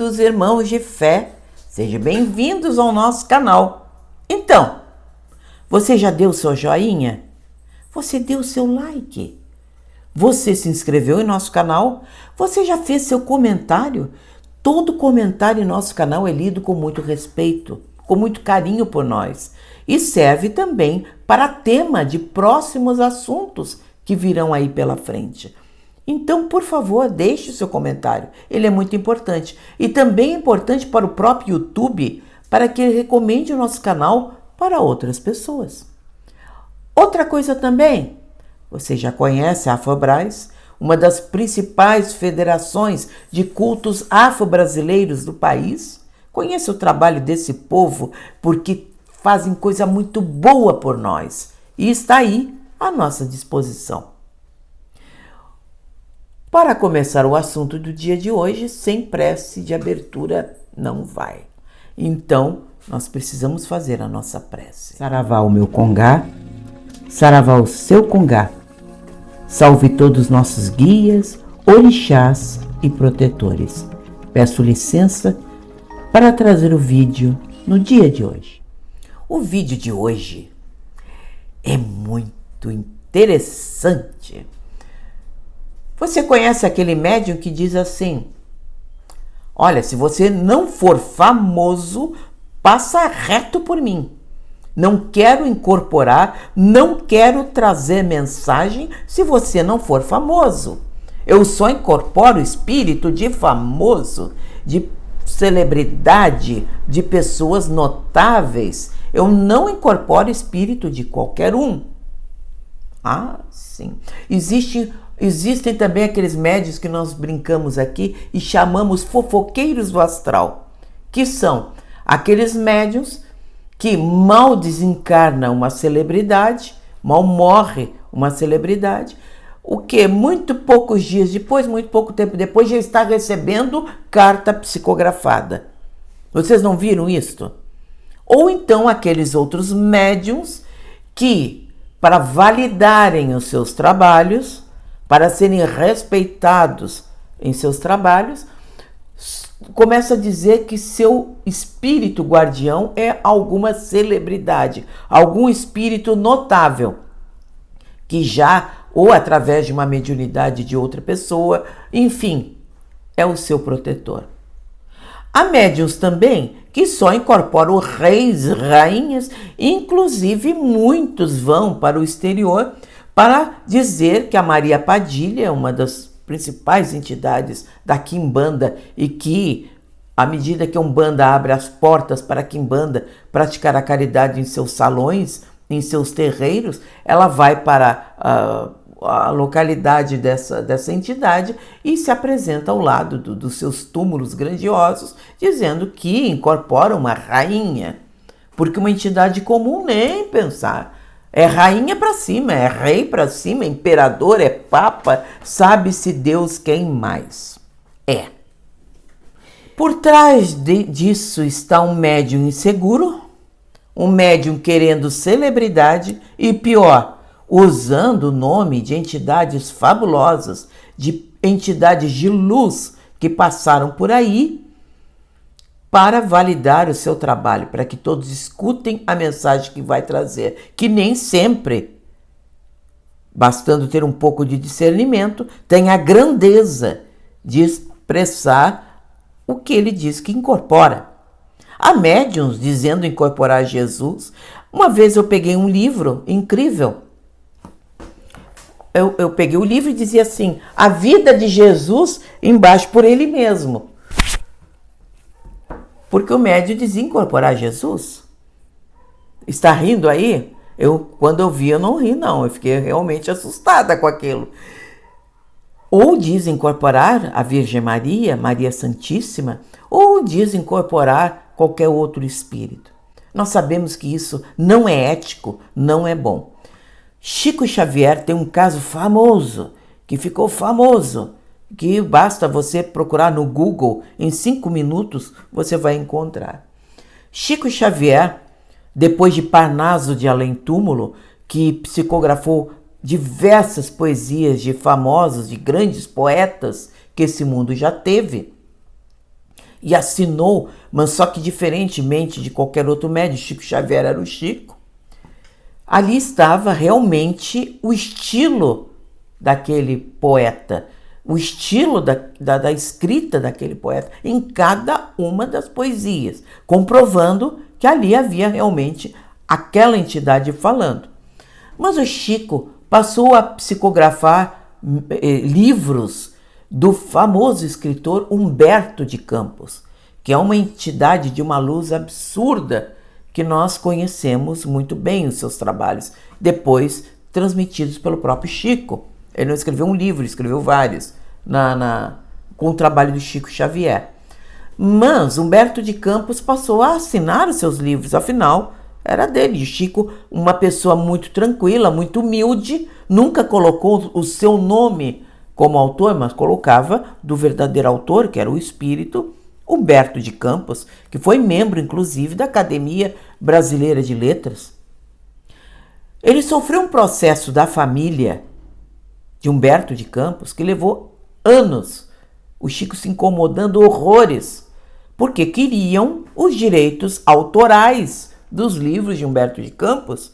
queridos irmãos de fé, sejam bem-vindos ao nosso canal. Então, você já deu seu joinha? Você deu seu like? Você se inscreveu em nosso canal? Você já fez seu comentário? Todo comentário em nosso canal é lido com muito respeito, com muito carinho por nós e serve também para tema de próximos assuntos que virão aí pela frente. Então, por favor, deixe o seu comentário. Ele é muito importante. E também é importante para o próprio YouTube, para que ele recomende o nosso canal para outras pessoas. Outra coisa também, você já conhece a Afobras, uma das principais federações de cultos afro-brasileiros do país? Conheça o trabalho desse povo, porque fazem coisa muito boa por nós. E está aí à nossa disposição. Para começar o assunto do dia de hoje, sem prece de abertura não vai. Então, nós precisamos fazer a nossa prece. Saravá o meu congá, saravá o seu congá. Salve todos os nossos guias, orixás e protetores. Peço licença para trazer o vídeo no dia de hoje. O vídeo de hoje é muito interessante. Você conhece aquele médium que diz assim: olha, se você não for famoso, passa reto por mim. Não quero incorporar, não quero trazer mensagem se você não for famoso. Eu só incorporo espírito de famoso, de celebridade, de pessoas notáveis. Eu não incorporo espírito de qualquer um. Ah, sim. Existem também aqueles médiuns que nós brincamos aqui e chamamos fofoqueiros do astral, que são aqueles médiuns que mal desencarna uma celebridade, mal morre uma celebridade, o que muito poucos dias depois, muito pouco tempo depois, já está recebendo carta psicografada. Vocês não viram isto? Ou então aqueles outros médiuns que, para validarem os seus trabalhos, para serem respeitados em seus trabalhos, começa a dizer que seu espírito guardião é alguma celebridade, algum espírito notável, que já, ou através de uma mediunidade de outra pessoa, enfim, é o seu protetor. Há médiuns também que só incorporam reis, rainhas, inclusive muitos vão para o exterior para dizer que a Maria Padilha é uma das principais entidades da Quimbanda e que, à medida que a Umbanda abre as portas para a Quimbanda praticar a caridade em seus salões, em seus terreiros, ela vai para a localidade dessa entidade e se apresenta ao lado dos seus túmulos grandiosos, dizendo que incorpora uma rainha, porque uma entidade comum nem pensar. É rainha para cima, é rei para cima, imperador, é papa, sabe-se Deus quem mais é. Por trás disso está um médium inseguro, um médium querendo celebridade e, pior, usando o nome de entidades fabulosas, de entidades de luz que passaram por aí, para validar o seu trabalho, para que todos escutem a mensagem que vai trazer, que nem sempre, bastando ter um pouco de discernimento, tem a grandeza de expressar o que ele diz que incorpora. Há médiuns dizendo incorporar Jesus. Uma vez eu peguei um livro incrível. Eu peguei o livro e dizia assim: a vida de Jesus embaixo por ele mesmo. Porque o médium dizia incorporar Jesus. Está rindo aí? Quando eu vi, eu não ri, não. Eu fiquei realmente assustada com aquilo. Ou diz incorporar a Virgem Maria, Maria Santíssima, ou diz incorporar qualquer outro espírito. Nós sabemos que isso não é ético, não é bom. Chico Xavier tem um caso famoso, que ficou famoso, que basta você procurar no Google, em 5 minutos você vai encontrar. Chico Xavier, depois de Parnaso de Além Túmulo, que psicografou diversas poesias de famosos, de grandes poetas que esse mundo já teve, e assinou, mas só que diferentemente de qualquer outro médium, Chico Xavier era o Chico, ali estava realmente o estilo daquele poeta, o estilo da escrita daquele poeta em cada uma das poesias, comprovando que ali havia realmente aquela entidade falando. Mas o Chico passou a psicografar livros do famoso escritor Humberto de Campos, que é uma entidade de uma luz absurda que nós conhecemos muito bem os seus trabalhos, depois transmitidos pelo próprio Chico. Ele não escreveu um livro, escreveu vários com o trabalho do Chico Xavier. Mas Humberto de Campos passou a assinar os seus livros, afinal, era dele. O Chico, uma pessoa muito tranquila, muito humilde, nunca colocou o seu nome como autor, mas colocava do verdadeiro autor, que era o espírito Humberto de Campos, que foi membro, inclusive, da Academia Brasileira de Letras. Ele sofreu um processo da família de Humberto de Campos que levou anos, o Chico se incomodando horrores, porque queriam os direitos autorais dos livros de Humberto de Campos,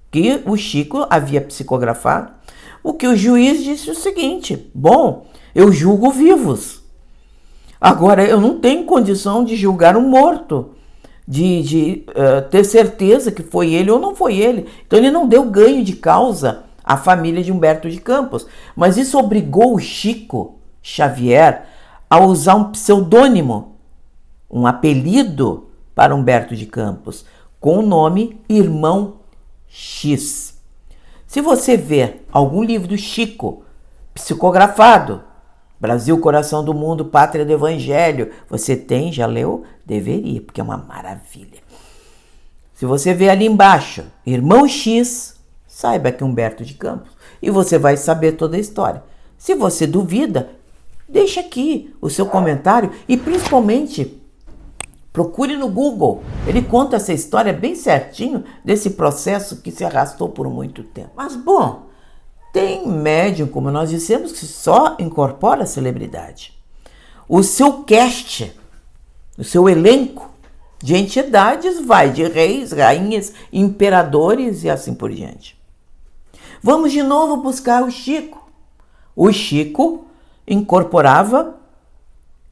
que o Chico havia psicografado. O que o juiz disse o seguinte: bom, eu julgo vivos. Agora, eu não tenho condição de julgar um morto, de ter certeza que foi ele ou não foi ele. Então, ele não deu ganho de causa à família de Humberto de Campos. Mas isso obrigou o Chico Xavier a usar um pseudônimo, um apelido para Humberto de Campos, com o nome Irmão X. Se você ver algum livro do Chico psicografado, Brasil, Coração do Mundo, Pátria do Evangelho, você tem, já leu? Deveria, porque é uma maravilha. Se você ver ali embaixo, Irmão X, saiba que é Humberto de Campos, e você vai saber toda a história. Se você duvida, deixa aqui o seu comentário e principalmente procure no Google. Ele conta essa história bem certinho desse processo que se arrastou por muito tempo. Mas, bom, tem médium, como nós dissemos, que só incorpora a celebridade. O seu cast, o seu elenco de entidades vai de reis, rainhas, imperadores e assim por diante. Vamos de novo buscar o Chico. O Chico incorporava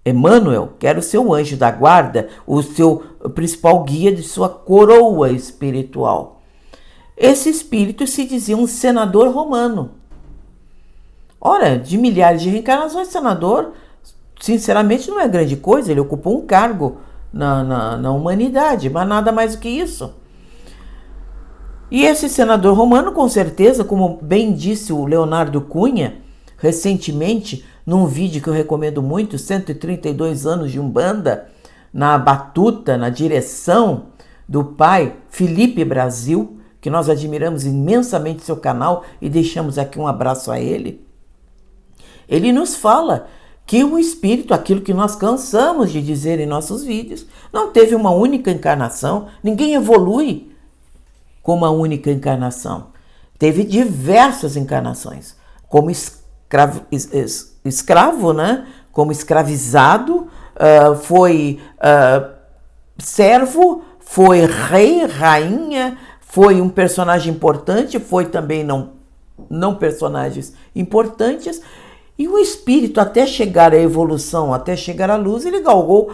Emmanuel, que era o seu anjo da guarda, o seu principal guia de sua coroa espiritual. Esse espírito se dizia um senador romano. Ora, de milhares de reencarnações, senador, sinceramente, não é grande coisa. Ele ocupou um cargo na humanidade, mas nada mais do que isso. E esse senador romano, com certeza, como bem disse o Leonardo Cunha, recentemente, num vídeo que eu recomendo muito, 132 anos de Umbanda, na batuta, na direção do pai Felipe Brasil, que nós admiramos imensamente seu canal e deixamos aqui um abraço a ele. Ele nos fala que o espírito, aquilo que nós cansamos de dizer em nossos vídeos, não teve uma única encarnação, ninguém evolui com uma única encarnação. Teve diversas encarnações, como escravo, né? Como escravizado, foi servo, foi rei, rainha, foi um personagem importante, foi também não personagens importantes. E o espírito, até chegar à evolução, até chegar à luz, ele galgou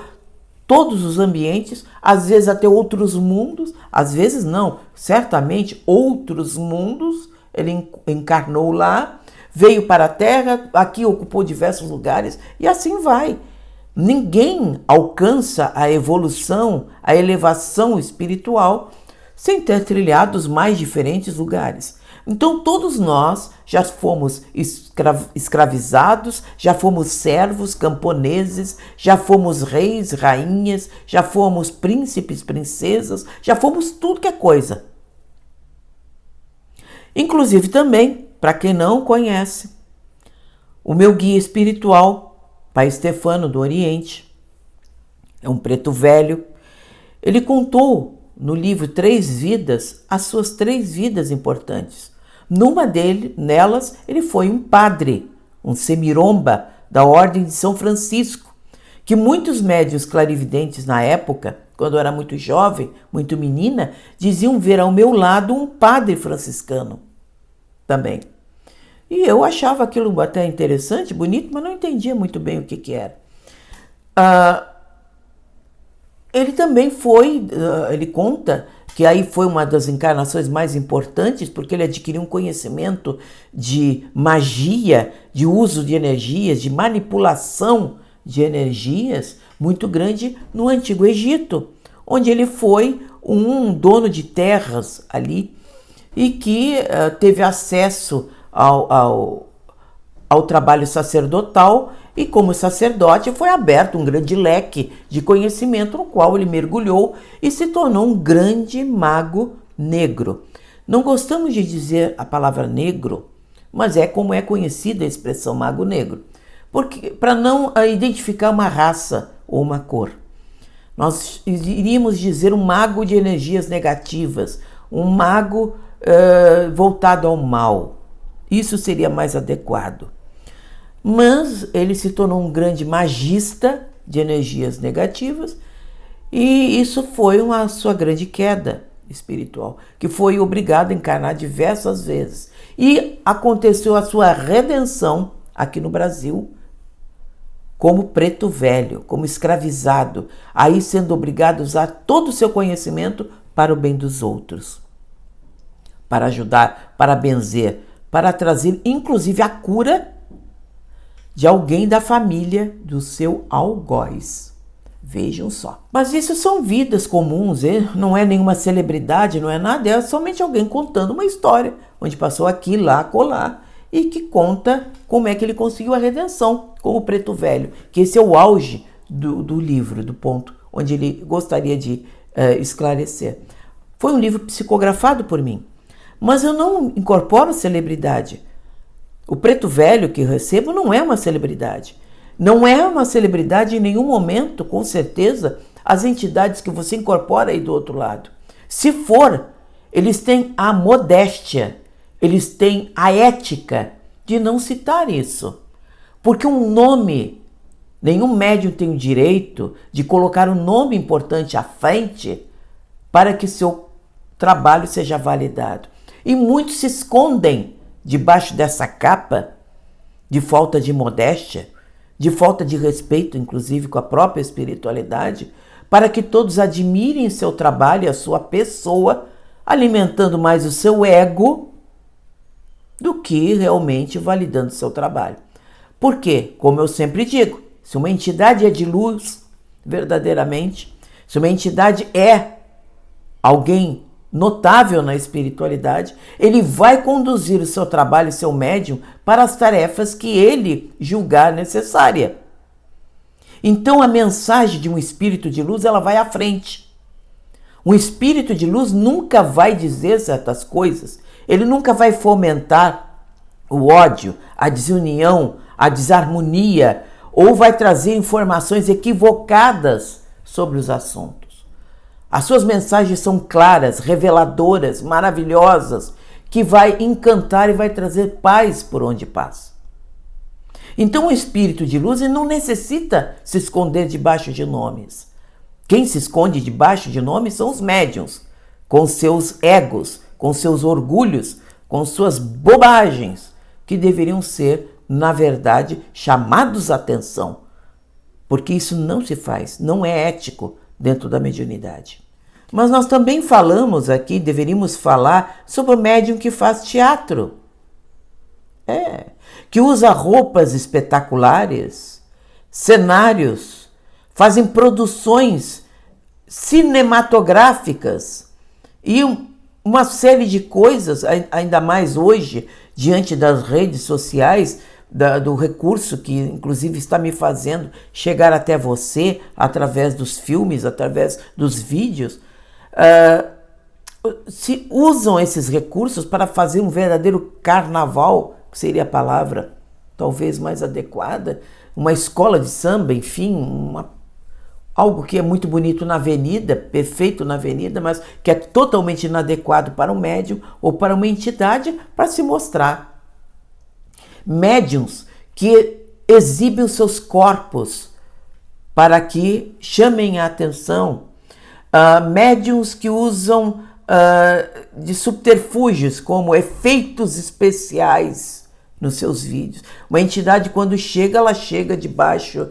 todos os ambientes, às vezes até outros mundos, às vezes não, certamente outros mundos, ele encarnou lá, veio para a Terra, aqui ocupou diversos lugares e assim vai. Ninguém alcança a evolução, a elevação espiritual sem ter trilhado os mais diferentes lugares. Então todos nós já fomos escravizados, já fomos servos, camponeses, já fomos reis, rainhas, já fomos príncipes, princesas, já fomos tudo que é coisa. Inclusive também, para quem não conhece, o meu guia espiritual, Pai Stefano do Oriente, é um preto velho. Ele contou no livro 3 Vidas as suas 3 vidas importantes. Nelas, ele foi um padre, um semiromba da Ordem de São Francisco, que muitos médiuns clarividentes na época, quando eu era muito jovem, muito menina, diziam ver ao meu lado um padre franciscano também. E eu achava aquilo até interessante, bonito, mas não entendia muito bem o que era. Ele também foi, ele conta que aí foi uma das encarnações mais importantes, porque ele adquiriu um conhecimento de magia, de uso de energias, de manipulação de energias muito grande no Antigo Egito, onde ele foi um dono de terras ali e que teve acesso ao trabalho sacerdotal, e como sacerdote foi aberto um grande leque de conhecimento no qual ele mergulhou e se tornou um grande mago negro. Não gostamos de dizer a palavra negro, mas é como é conhecida a expressão mago negro, porque para não identificar uma raça ou uma cor. Nós iríamos dizer um mago de energias negativas, um mago voltado ao mal. Isso seria mais adequado. Mas ele se tornou um grande magista de energias negativas e isso foi a sua grande queda espiritual, que foi obrigado a encarnar diversas vezes. E aconteceu a sua redenção aqui no Brasil como preto velho, como escravizado, aí sendo obrigado a usar todo o seu conhecimento para o bem dos outros, para ajudar, para benzer, para trazer inclusive a cura de alguém da família do seu algoz. Vejam só. Mas isso são vidas comuns, não é nenhuma celebridade, não é nada, é somente alguém contando uma história, onde passou aqui, lá, acolá, e que conta como é que ele conseguiu a redenção, como o preto velho, que esse é o auge do livro, do ponto onde ele gostaria de esclarecer. Foi um livro psicografado por mim, mas eu não incorporo celebridade. O preto velho que eu recebo não é uma celebridade. Não é uma celebridade em nenhum momento, com certeza, as entidades que você incorpora aí do outro lado. Se for, eles têm a modéstia, eles têm a ética de não citar isso. Porque um nome, nenhum médium tem o direito de colocar um nome importante à frente para que seu trabalho seja validado. E muitos se escondem debaixo dessa capa de falta de modéstia, de falta de respeito, inclusive com a própria espiritualidade, para que todos admirem seu trabalho e a sua pessoa, alimentando mais o seu ego do que realmente validando seu trabalho. Por quê? Como eu sempre digo, se uma entidade é de luz, verdadeiramente, se uma entidade é alguém notável na espiritualidade, ele vai conduzir o seu trabalho, seu médium, para as tarefas que ele julgar necessária. Então a mensagem de um espírito de luz, ela vai à frente. Um espírito de luz nunca vai dizer certas coisas, ele nunca vai fomentar o ódio, a desunião, a desarmonia, ou vai trazer informações equivocadas sobre os assuntos. As suas mensagens são claras, reveladoras, maravilhosas, que vai encantar e vai trazer paz por onde passa. Então o espírito de luz não necessita se esconder debaixo de nomes. Quem se esconde debaixo de nomes são os médiuns, com seus egos, com seus orgulhos, com suas bobagens, que deveriam ser, na verdade, chamados à atenção. Porque isso não se faz, não é ético dentro da mediunidade. Mas nós também falamos aqui, deveríamos falar sobre o médium que faz teatro. Que usa roupas espetaculares, cenários, fazem produções cinematográficas e uma série de coisas, ainda mais hoje, diante das redes sociais, do recurso que inclusive está me fazendo chegar até você através dos filmes, através dos vídeos, se usam esses recursos para fazer um verdadeiro carnaval, que seria a palavra talvez mais adequada, uma escola de samba, enfim, algo que é muito bonito na avenida, perfeito na avenida, mas que é totalmente inadequado para um médium ou para uma entidade para se mostrar. Médiuns que exibem os seus corpos para que chamem a atenção médiuns que usam de subterfúgios, como efeitos especiais nos seus vídeos. Uma entidade, quando chega, ela chega debaixo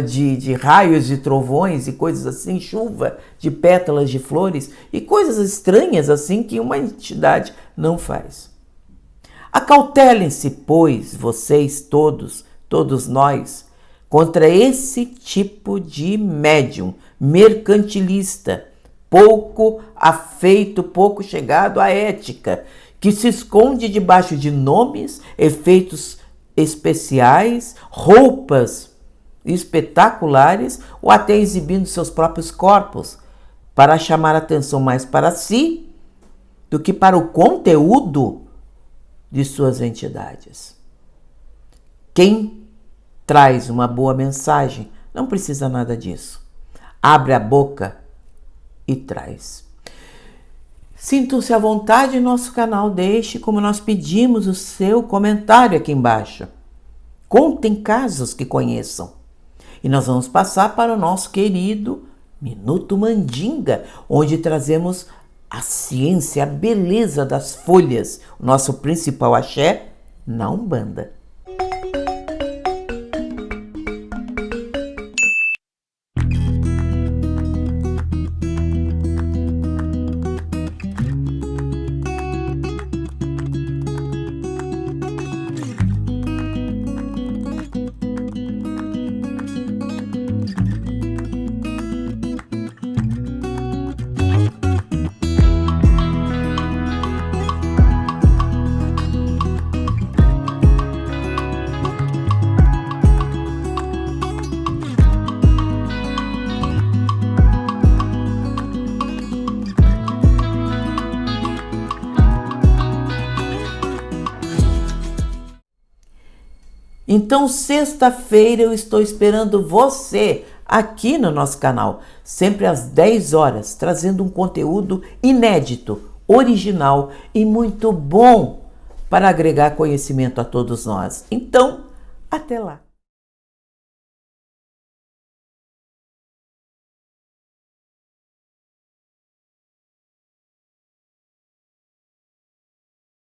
de raios, de trovões e coisas assim, chuva de pétalas de flores e coisas estranhas assim que uma entidade não faz. Acautelem-se, pois, vocês todos nós, contra esse tipo de médium mercantilista, pouco afeito, pouco chegado à ética, que se esconde debaixo de nomes, efeitos especiais, roupas espetaculares ou até exibindo seus próprios corpos para chamar atenção mais para si do que para o conteúdo de suas entidades. Quem traz uma boa mensagem não precisa nada disso. Abre a boca e traz. Sintam-se à vontade em nosso canal, deixe, como nós pedimos, o seu comentário aqui embaixo. Contem casos que conheçam. E nós vamos passar para o nosso querido Minuto Mandinga, onde trazemos a ciência, a beleza das folhas, o nosso principal axé na Umbanda. Então, sexta-feira eu estou esperando você aqui no nosso canal, sempre às 10 horas, trazendo um conteúdo inédito, original e muito bom para agregar conhecimento a todos nós. Então, até lá!